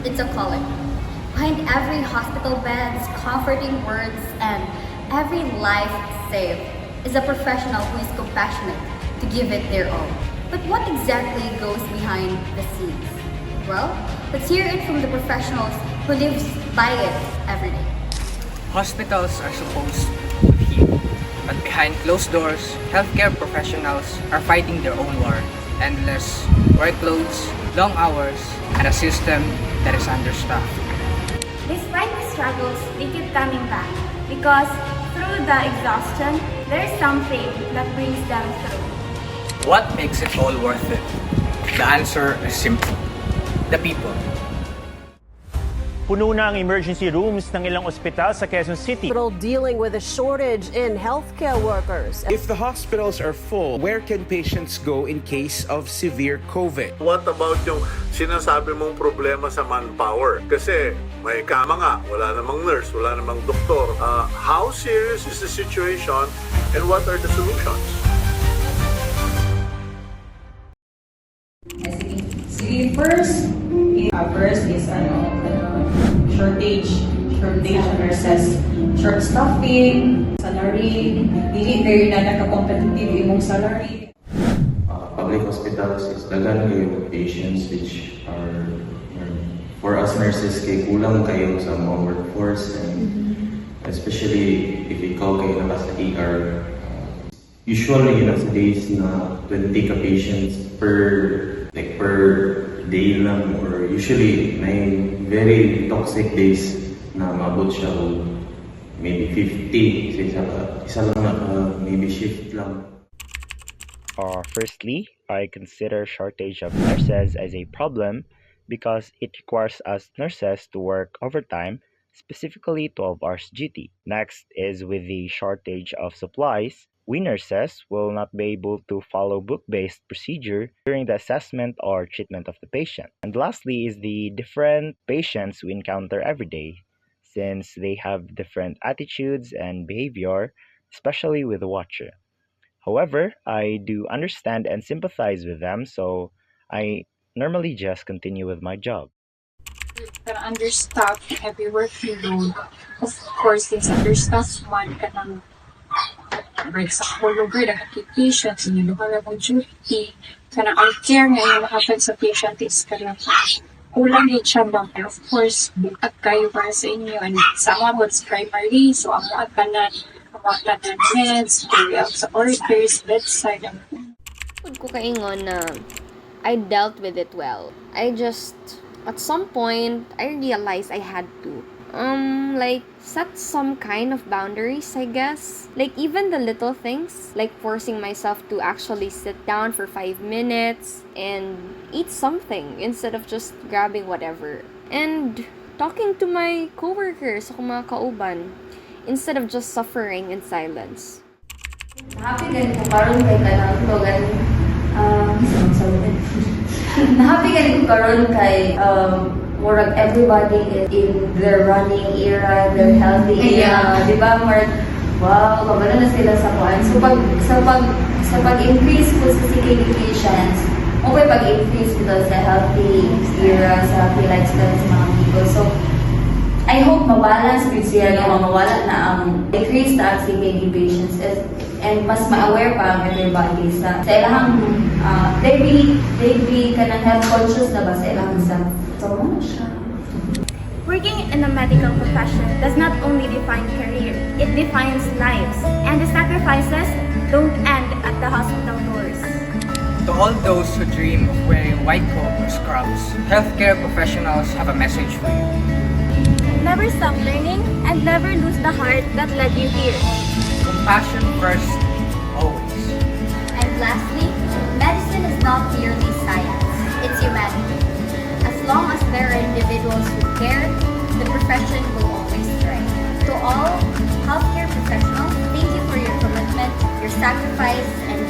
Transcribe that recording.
It's a calling. Behind every hospital bed's comforting words and every life saved is a professional who is compassionate to give it their all. But what exactly goes behind the scenes? Well, let's hear it from the professionals who lives by it every day. Hospitals are supposed to heal, but behind closed doors, healthcare professionals are fighting their own war. Endless workloads, long hours, and a system that is understaffed. Despite the struggles, they keep coming back because through the exhaustion, there's something that brings them through. What makes it all worth it? The answer is simple. The people. Puno na ang emergency rooms ng ilang ospital sa Quezon City. Hospital dealing with a shortage in healthcare workers. If the hospitals are full, where can patients go in case of severe COVID? What about yung sinasabi mong problema sa manpower? Kasi may kama nga, wala namang nurse, wala namang doktor. How serious is the situation and what are the solutions? Sige, first is shortage of nurses, short staffing, salary, dili very na naka-competitive imong salary. Public hospitals is dagan kayo ng patients which are for us nurses kay kulang kayo sa mga workforce and especially if ikaw kayo naka sa ER. Usually nasa days na 20 ka patients per day lang, or usually may very toxic days na maabot siya o maybe 50 sa isa lang na maybe shift lang. Firstly, I consider shortage of nurses as a problem because it requires us nurses to work overtime, specifically 12 hours duty. Next is with the shortage of supplies. We nurses will not be able to follow book-based procedure during the assessment or treatment of the patient. And lastly is the different patients we encounter every day, since they have different attitudes and behavior, especially with the watcher. However, I do understand and sympathize with them, so I normally just continue with my job. Understaffed, heavy workload. Of course, it's understaffed man ka ng sa lugar na patients, yung lugar ng duty, kanang ang care nga yung makapag sa patient is kanang kulang din siya bang, of course, at kayo para sa inyo, and sa mga what's primary, so ang mga tanan meds, carry out sa orders, bedside, Pud ko kaingon na I dealt with it well. I just, at some point, I realized I had to. Set some kind of boundaries, I guess. Like, even the little things, like forcing myself to actually sit down for 5 minutes and eat something instead of just grabbing whatever. And talking to my coworkers, ako mga kauban, instead of just suffering in silence. Happy ganito karon kay kanang tugan happy ganito karon kay murag everybody is in their running era, their healthy era, di ba? Wow, kabalo na sila sa kuan. So pag-increase po sa CKD patients, okay pag-increase ito sa healthy era, sa healthy lifestyle sa mga people. So I hope mabalance with siya no, mawala na ang decrease na ang CKD patients and mas ma-aware pa ang everybody sa ilahang they be kanang health conscious na ba sa ilahang sa Working in a medical profession does not only define career, it defines lives. And the sacrifices don't end at the hospital doors. To all those who dream of wearing white coat or scrubs, healthcare professionals have a message for you. Never stop learning and never lose the heart that led you here. Compassion first, always. And lastly, medicine is not merely science, it's humanity. As long as there are individuals who care, the profession will always thrive. To all healthcare professionals, thank you for your commitment, your sacrifice, and